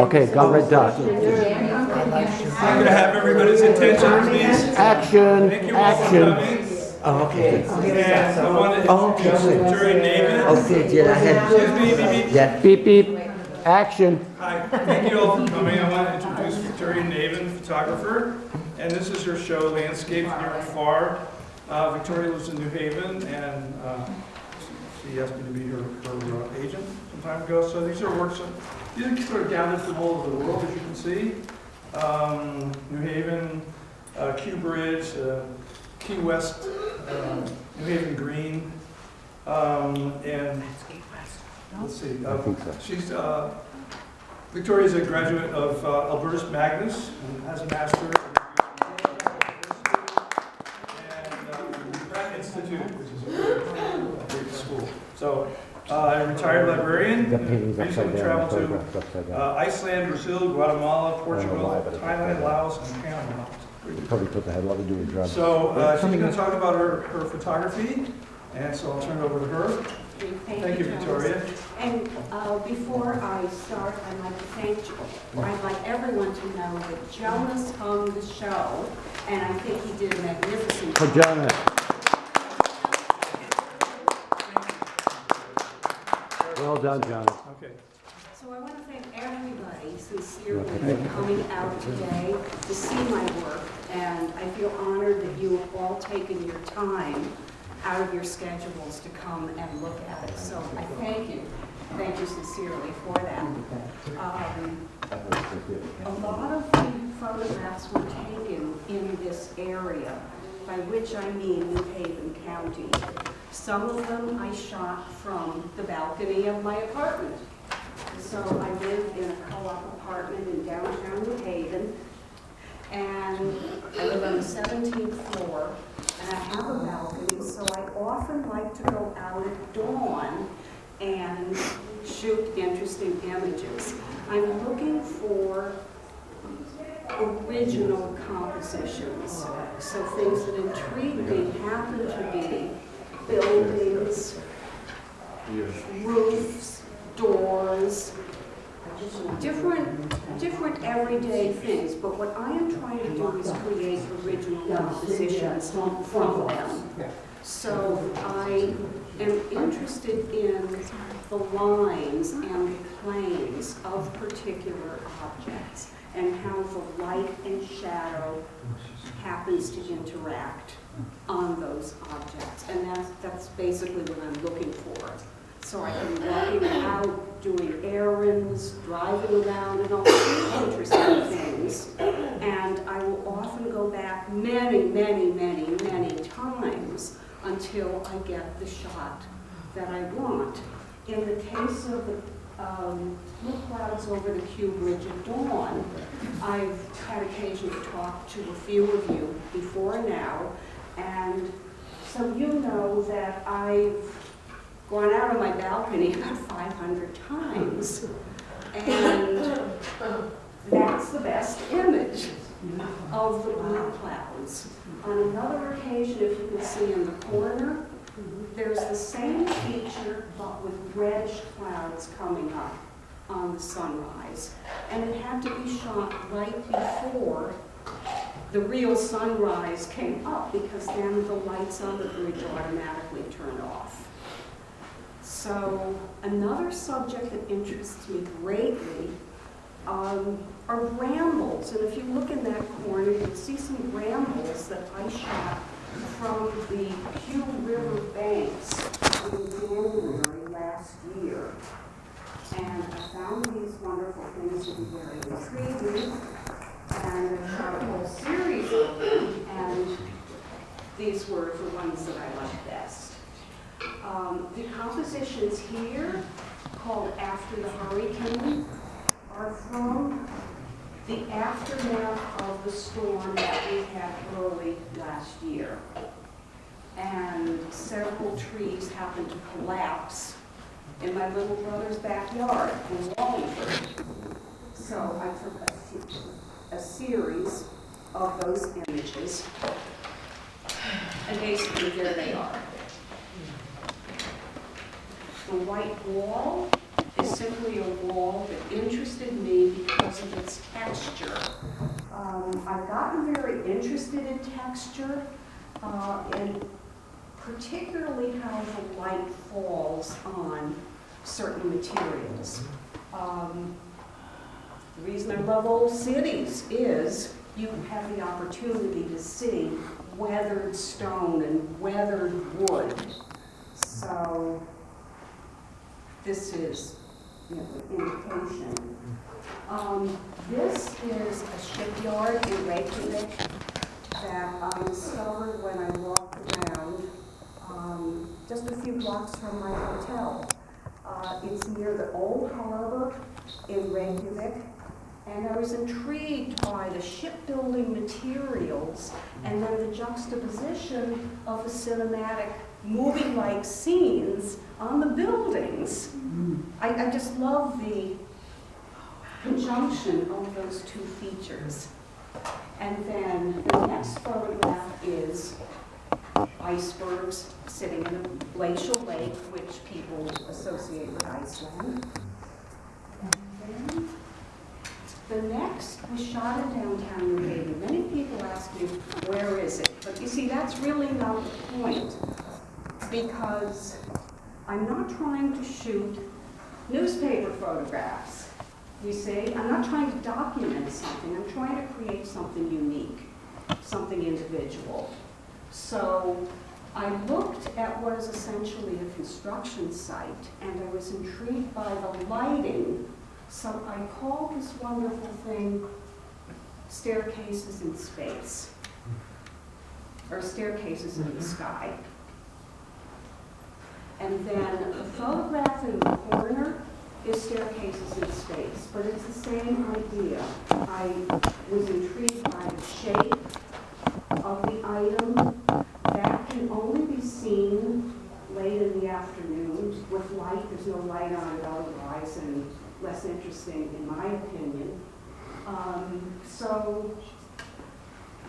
Okay, got red dot. I'm going to have everybody's attention, please. Action, Thank you all for action. coming. Oh, okay. And I want to introduce Victoria Navin. Okay, yeah, I had. Excuse me, beep, beep. Yeah. Beep, beep, action. Hi, thank you all for coming. I want to introduce Victoria Navin, photographer. And this is her show, Landscape Near and Far. Victoria lives in New Haven, and she asked me to be her agent some time ago. So these are works, these are sort of gathered from all over the world, as you can see. New Haven, Kew Bridge, Key West, New Haven Green, and let's see, she's, Victoria's a graduate of Albertus Magnus and has a master's Institute, which is a great school. So, I'm a retired librarian. Recently traveled to Iceland, Brazil, Guatemala, Portugal, Thailand, Laos, and Panama. Probably put the headline to do with drugs. So, she's going to talk about her photography, and so I'll turn it over to her. Thank you, Victoria. And before I start, I'd like to thank you. I'd like everyone to know that Johnes hung the show, and I think he did a magnificent job. For Johnes. Well done, Johnes. Okay. So I want to thank everybody sincerely for coming out today to see my work, and I feel honored that you have all taken your time out of your schedules to come and look at it. So I thank you sincerely for that. A lot of the photographs were taken in this area, by which I mean New Haven County. Some of them I shot from the balcony of my apartment. So I live in a co-op apartment in downtown New Haven, and I live on the 17th floor, and I have a balcony, so I often like to go out at dawn and shoot interesting images. I'm looking for original compositions, so things that intrigue me happen to be buildings, roofs, doors, different everyday things, but what I am trying to do is create original compositions from them. So I am interested in the lines and the planes of particular objects and how the light and shadow happens to interact on those objects. And that's basically what I'm looking for. So I can be walking out, doing errands, driving around, and all sorts of interesting things. And I will often go back many times until I get the shot that I want. In the case of the blue clouds over the Kew Bridge at dawn, I've had occasion to talk to a few of you before now, and so you know that I've gone out on my balcony about 500 times, and that's the best image of the blue clouds. On another occasion, if you can see in the corner, there's the same feature, but with reddish clouds coming up on the sunrise. And it had to be shot right before the real sunrise came up, because then the lights on the bridge automatically turn off. So another subject that interests me greatly are brambles. And if you look in that corner, you'll see some brambles that I shot from the Kew River banks in January last year. And I found these wonderful things to be very intriguing, and I shot a whole series of them, and these were the ones that I liked best. The compositions here, called After the Hurricane, are from the aftermath of the storm that we had early last year. And several trees happened to collapse in my little brother's backyard in Wallingford. So I took a series of those images, and basically there they are. The white wall is simply a wall that interested me because because of its texture. I've gotten very interested in texture, and particularly how the light falls on certain materials. The reason I love old cities is you have the opportunity to see weathered stone and weathered wood. So this is, you know, an indication. This is a shipyard in Reykjavik that I discovered when I walked around just a few blocks from my hotel. It's near the old harbor in Reykjavik, and I was intrigued by the shipbuilding materials and then the juxtaposition of the cinematic movie-like scenes on the buildings. I just love the conjunction of those two features. And then the next photograph is icebergs sitting in a glacial lake, which people associate with Iceland. And then the next was shot in downtown New Haven. Many people ask me, where is it? But you see, that's really not the point, because I'm not trying to shoot newspaper photographs. You see, I'm not trying to document something. I'm trying to create something unique, something individual. So I looked at what is essentially a construction site, and I was intrigued by the lighting. So I call this wonderful thing staircases in space, or staircases in the sky. And then the photograph in the corner is staircases in space, but it's the same idea. I was intrigued by the shape of the item. That can only be seen late in the afternoon with light. There's no light on it otherwise, and less interesting in my opinion. So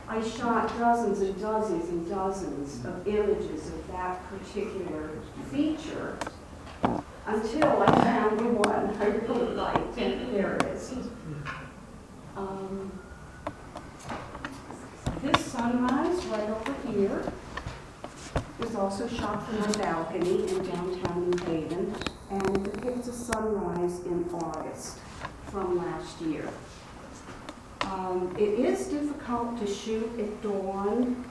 I shot dozens and dozens and dozens of images of that particular feature until I found the one I really liked, and there it is. This sunrise right over here was also shot from my balcony in downtown New Haven, and it depicts a sunrise in August from last year. It is difficult to shoot at dawn,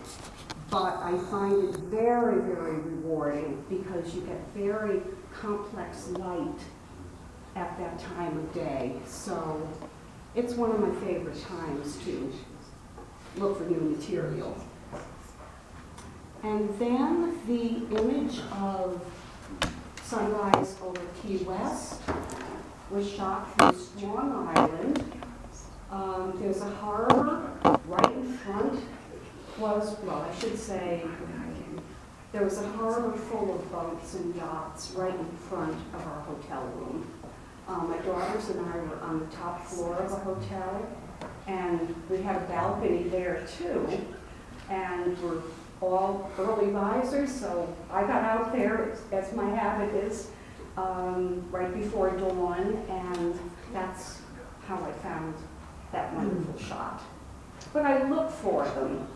but I find it very, very rewarding because you get very complex light at that time of day. So it's one of my favorite times to look for new material. And then the image of sunrise over Key West was shot from Swan Island. There's a harbor right in front. Well, I should say, there was a harbor full of boats and yachts right in front of our hotel room. My daughters and I were on the top floor of the hotel, and we had a balcony there too. And we're all early risers, so I got out there, as my habit is, right before dawn, and that's how I found that wonderful shot. But I look for them.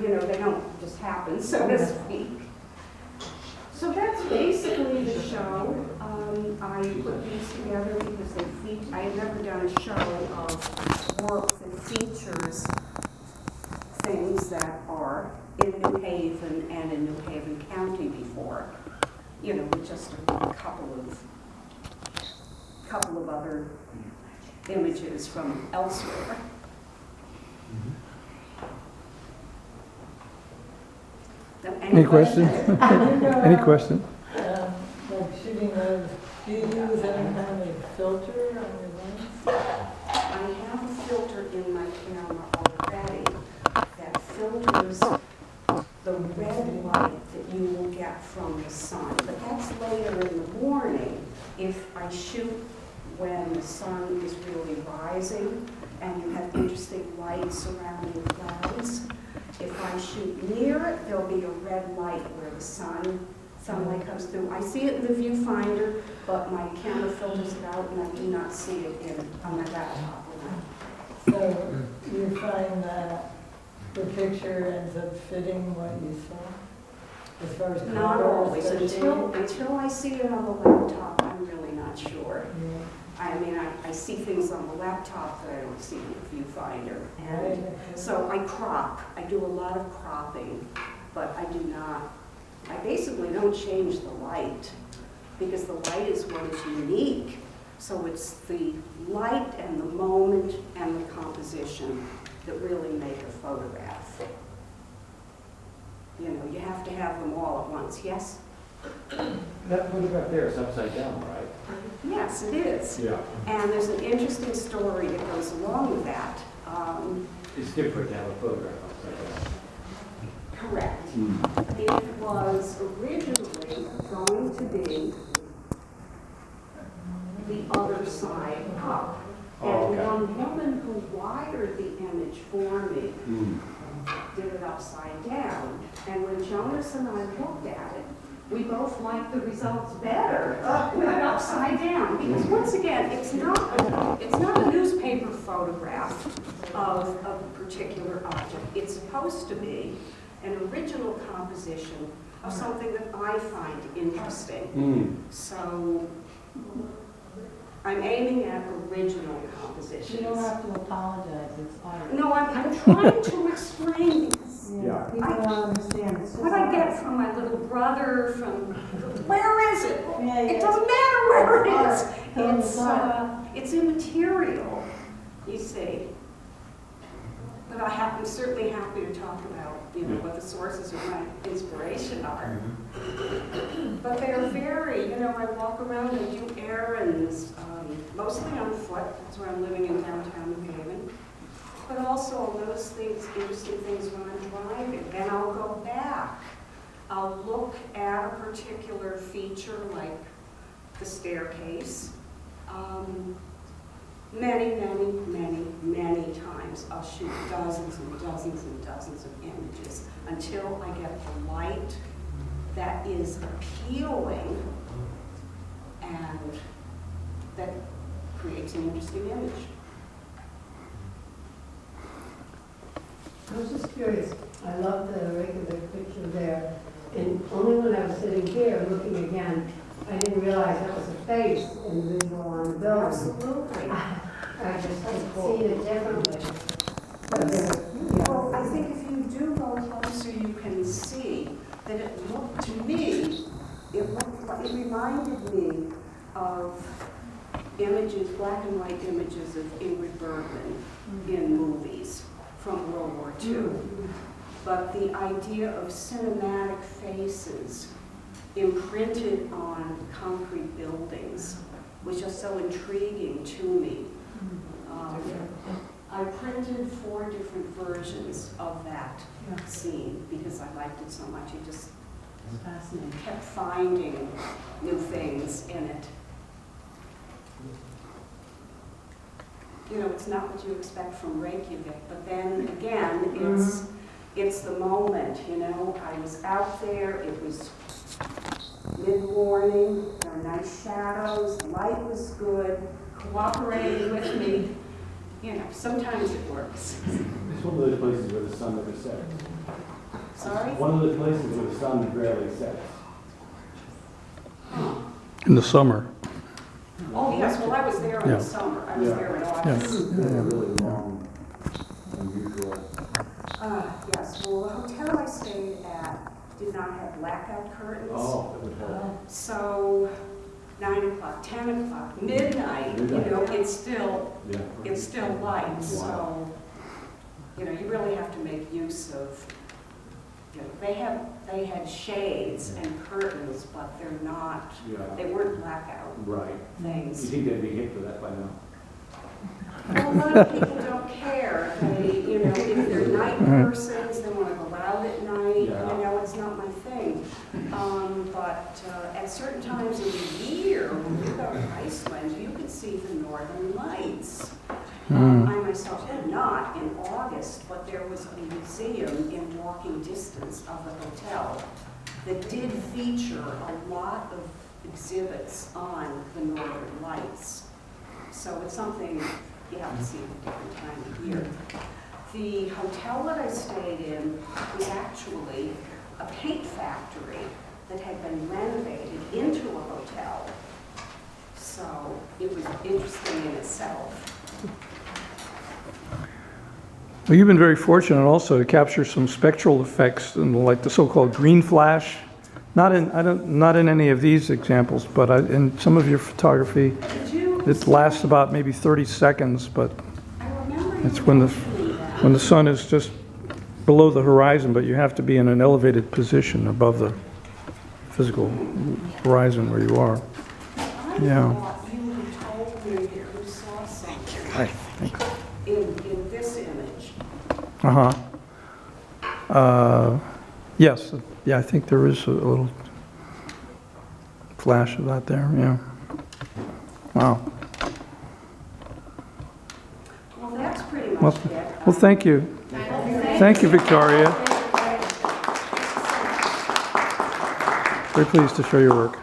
You know, they don't just happen, so to speak. So that's basically the show. I put these together because I had never done a show of work that features things that are in New Haven and in New Haven County before. You know, with just a couple of other images from elsewhere. Any questions? Any questions? Like shooting those, do you use any kind of filter on your lens? I have a filter in my camera already that filters the red light that you will get from the sun. But that's later in the morning. If I shoot when the sun is really rising and you have interesting light surrounding clouds, if I shoot near it, there'll be a red light where the sun sunlight comes through. I see it in the viewfinder, but my camera filters it out and I do not see it on my laptop. So you find that the picture ends up fitting what you saw? As far as Not color, always, until I see it on the laptop, I'm really not sure. Yeah. I mean, I see things on the laptop that I don't see in the viewfinder. And Right. so I crop. I do a lot of cropping, but I basically don't change the light because the light is what is unique. So it's the light and the moment and the composition that really make a photograph. You know, you have to have them all at once, yes? That photograph there is upside down, right? Yes, it is. Yeah. And there's an interesting story that goes along with that. It's different to have a photograph upside down. Correct. It was originally going to be the other side up. Oh, And okay. one woman who wired the image for me did it upside down. And when Jonas and I looked at it, we both liked the results better with it upside down. Because once again, it's not a newspaper photograph of a particular object. It's supposed to be an original composition of something that I find interesting. So I'm aiming at original compositions. You don't have to apologize, it's art. No, I'm trying to explain because Yeah. People don't understand, it's just what I get art. from my little brother, where is it? Yeah, It yeah. doesn't matter where it Art. is. It's immaterial, you see. But I'm certainly happy to talk about, you know, what the sources of my inspiration are. But they're very, I walk around and do errands, mostly on foot. That's where I'm living in downtown New Haven. But also those things, interesting things when I'm driving. Then I'll go back. I'll look at a particular feature like the staircase. Many times I'll shoot dozens and dozens and dozens of images until I get the light that is appealing and that creates an interesting image. I was just curious, I love the regular picture there, and only when I was sitting here looking again, I didn't realize that was a face individual on the building. Absolutely. I just had seen it differently. But Well, I think if you do go closer, you can see that it looked to me, it reminded me of images, black and white images of Ingrid Bergman in movies from World War II. But the idea of cinematic faces imprinted on concrete buildings, which are so intriguing to me. I printed 4 different versions of that scene because I liked it so much. I just Fascinating. kept finding new things in it. It's not what you expect from Reykjavik, but then again, it's the moment, I was out there, it was mid-morning, there were nice shadows, the light was good, cooperating with me. Sometimes it works. It's one of those places where the sun never sets. Sorry? One of the places where the sun rarely sets. In the summer. Oh, yes, well, I was there in Yeah. the summer. I was Yeah. there in Yeah. August. Really long, unusual. Yes, well, the hotel I stayed at did not have blackout curtains. Oh, that would help. So 9 o'clock, 10 o'clock, midnight, Yeah. it's still light. Wow. So, you really have to make use of, they had shades and curtains, but they're not, Yeah. they weren't blackout Right. You things. think they'd be hit for that by now? Well, a lot of people don't care. They, if they're night persons, they want to go out at night. Yeah. It's not my thing. But at certain times of the year, when you go to Iceland, you can see the northern lights. I myself did not in August, but there was a museum in walking distance of the hotel that did feature a lot of exhibits on the Northern Lights. So it's something you have to see at a different time of year. The hotel that I stayed in was actually a paint factory that had been renovated into a hotel. So it was interesting in itself. Well, you've been very fortunate also to capture some spectral effects, and like the so-called green flash. Not in any of these examples, but in some of your photography, it lasts about maybe 30 seconds, but it's when the sun is just below the horizon, but you have to be in an elevated position above the physical horizon where you are. Yeah. You had told me that you saw something Hi. Thanks. in this image. Yes. Yeah, I think there is a little flash of that there. Yeah. Wow. Well, that's pretty Well, much it. well, thank you. Thank you, Victoria. Very pleased to show your work.